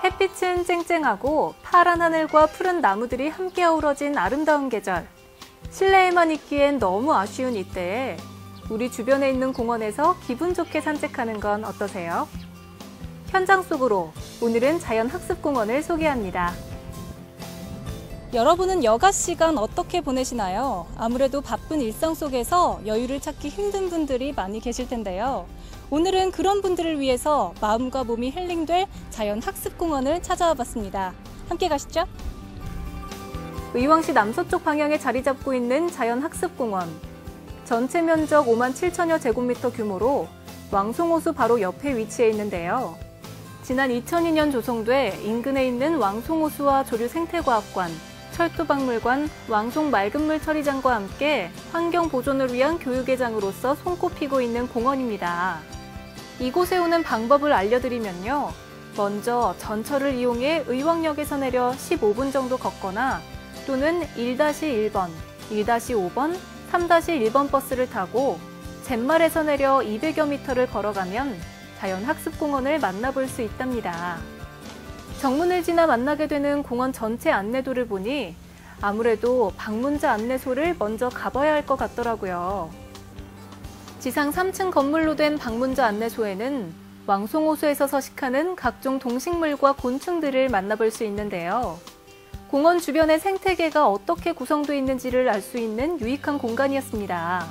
햇빛은 쨍쨍하고 파란 하늘과 푸른 나무들이 함께 어우러진 아름다운 계절. 실내에만 있기엔 너무 아쉬운 이때에 우리 주변에 있는 공원에서 기분 좋게 산책하는 건 어떠세요? 현장 속으로 오늘은 자연학습공원을 소개합니다. 여러분은 여가 시간 어떻게 보내시나요? 아무래도 바쁜 일상 속에서 여유를 찾기 힘든 분들이 많이 계실 텐데요. 오늘은 그런 분들을 위해서 마음과 몸이 힐링될 자연학습공원을 찾아와 봤습니다. 함께 가시죠. 의왕시 남서쪽 방향에 자리 잡고 있는 자연학습공원. 전체 면적 5만 7천여 제곱미터 규모로 왕송호수 바로 옆에 위치해 있는데요. 지난 2002년 조성돼 인근에 있는 왕송호수와 조류생태과학관, 철도박물관, 왕송 맑은물 처리장과 함께 환경 보존을 위한 교육회장으로서 손꼽히고 있는 공원입니다. 이곳에 오는 방법을 알려드리면요. 먼저 전철을 이용해 의왕역에서 내려 15분 정도 걷거나 또는 1-1번, 1-5번, 3-1번 버스를 타고 잿말에서 내려 200여 미터를 걸어가면 자연학습공원을 만나볼 수 있답니다. 정문을 지나 만나게 되는 공원 전체 안내도를 보니 아무래도 방문자 안내소를 먼저 가봐야 할 것 같더라고요. 지상 3층 건물로 된 방문자 안내소에는 왕송호수에서 서식하는 각종 동식물과 곤충들을 만나볼 수 있는데요. 공원 주변의 생태계가 어떻게 구성되어 있는지를 알 수 있는 유익한 공간이었습니다.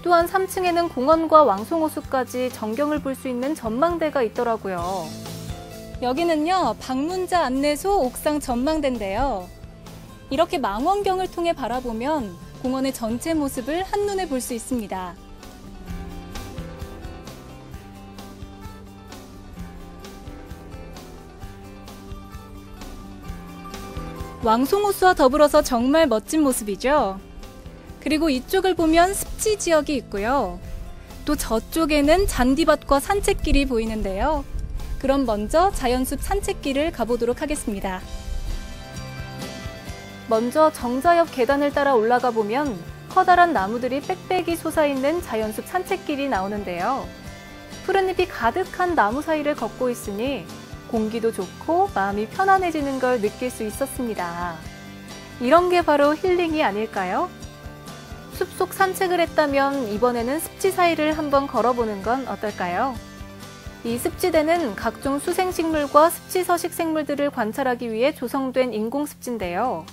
또한 3층에는 공원과 왕송호수까지 전경을 볼 수 있는 전망대가 있더라고요. 여기는요, 방문자 안내소 옥상 전망대인데요. 이렇게 망원경을 통해 바라보면 공원의 전체 모습을 한눈에 볼 수 있습니다. 왕송호수와 더불어서 정말 멋진 모습이죠. 그리고 이쪽을 보면 습지 지역이 있고요. 또 저쪽에는 잔디밭과 산책길이 보이는데요. 그럼 먼저 자연숲 산책길을 가보도록 하겠습니다. 먼저 정자 옆 계단을 따라 올라가 보면 커다란 나무들이 빽빽이 솟아있는 자연숲 산책길이 나오는데요. 푸른 잎이 가득한 나무 사이를 걷고 있으니 공기도 좋고 마음이 편안해지는 걸 느낄 수 있었습니다. 이런 게 바로 힐링이 아닐까요? 숲속 산책을 했다면 이번에는 습지 사이를 한번 걸어보는 건 어떨까요? 이 습지대는 각종 수생식물과 습지서식 생물들을 관찰하기 위해 조성된 인공습지인데요.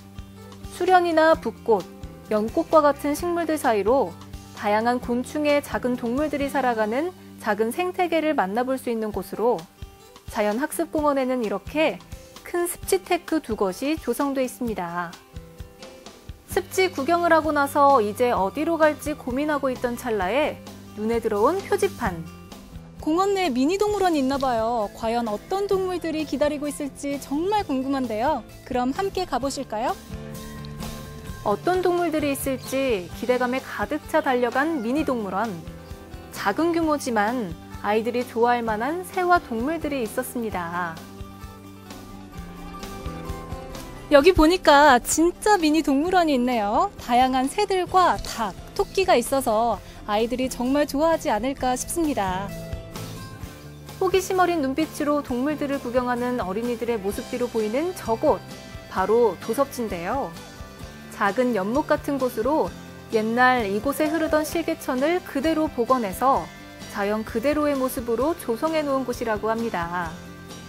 수련이나 붓꽃, 연꽃과 같은 식물들 사이로 다양한 곤충의 작은 동물들이 살아가는 작은 생태계를 만나볼 수 있는 곳으로 자연학습공원에는 이렇게 큰 습지테크 2곳이 조성돼 있습니다. 습지 구경을 하고 나서 이제 어디로 갈지 고민하고 있던 찰나에 눈에 들어온 표지판. 공원 내에 미니 동물원이 있나 봐요. 과연 어떤 동물들이 기다리고 있을지 정말 궁금한데요. 그럼 함께 가보실까요? 어떤 동물들이 있을지 기대감에 가득 차 달려간 미니 동물원. 작은 규모지만 아이들이 좋아할 만한 새와 동물들이 있었습니다. 여기 보니까 진짜 미니 동물원이 있네요. 다양한 새들과 닭, 토끼가 있어서 아이들이 정말 좋아하지 않을까 싶습니다. 호기심 어린 눈빛으로 동물들을 구경하는 어린이들의 모습 뒤로 보이는 저곳, 바로 도섭지인데요. 작은 연못 같은 곳으로 옛날 이곳에 흐르던 실개천을 그대로 복원해서 자연 그대로의 모습으로 조성해 놓은 곳이라고 합니다.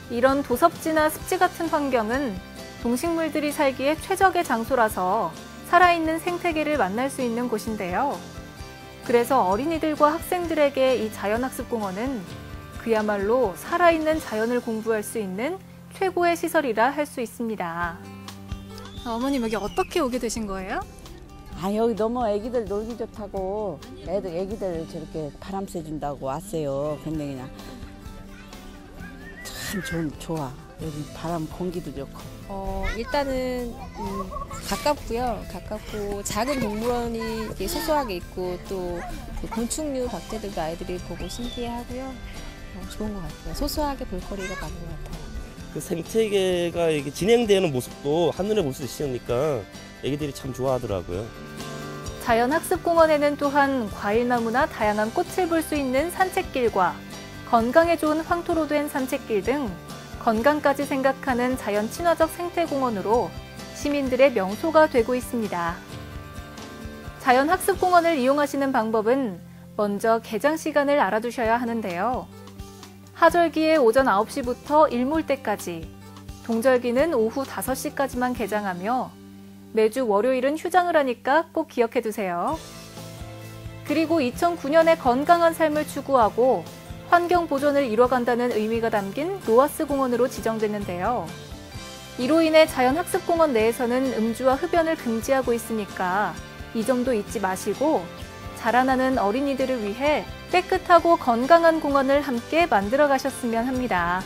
이런 도섭지나 습지 같은 환경은 동식물들이 살기에 최적의 장소라서 살아있는 생태계를 만날 수 있는 곳인데요. 그래서 어린이들과 학생들에게 이 자연학습공원은 그야말로 살아있는 자연을 공부할 수 있는 최고의 시설이라 할 수 있습니다. 어머님, 여기 어떻게 오게 되신 거예요? 여기 너무 애기들 놀기 좋다고 애기들 저렇게 바람 쐬준다고 왔어요. 근데 그냥 참 좋아. 여기 바람 공기도 좋고. 일단은 가깝고요. 가깝고 작은 동물원이 이렇게 소소하게 있고 또 그 곤충류 박쥐들도 아이들이 보고 신기해하고요. 좋은 것 같아요. 소소하게 볼거리가 많은 것 같아요. 그 생태계가 이렇게 진행되는 모습도 한눈에 볼 수 있으니까 애기들이 참 좋아하더라고요. 자연학습공원에는 또한 과일나무나 다양한 꽃을 볼 수 있는 산책길과 건강에 좋은 황토로 된 산책길 등 건강까지 생각하는 자연 친화적 생태공원으로 시민들의 명소가 되고 있습니다. 자연학습공원을 이용하시는 방법은 먼저 개장 시간을 알아두셔야 하는데요. 하절기에 오전 9시부터 일몰 때까지, 동절기는 오후 5시까지만 개장하며 매주 월요일은 휴장을 하니까 꼭 기억해 두세요. 그리고 2009년에 건강한 삶을 추구하고 환경 보존을 이뤄간다는 의미가 담긴 로하스 공원으로 지정됐는데요. 이로 인해 자연학습공원 내에서는 음주와 흡연을 금지하고 있으니까 이 점도 잊지 마시고 자라나는 어린이들을 위해 깨끗하고 건강한 공원을 함께 만들어 가셨으면 합니다.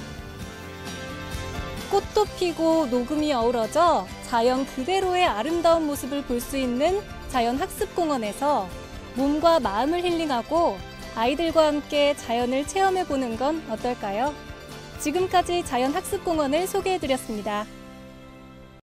꽃도 피고 녹음이 어우러져 자연 그대로의 아름다운 모습을 볼 수 있는 자연학습공원에서 몸과 마음을 힐링하고 아이들과 함께 자연을 체험해보는 건 어떨까요? 지금까지 자연학습공원을 소개해드렸습니다.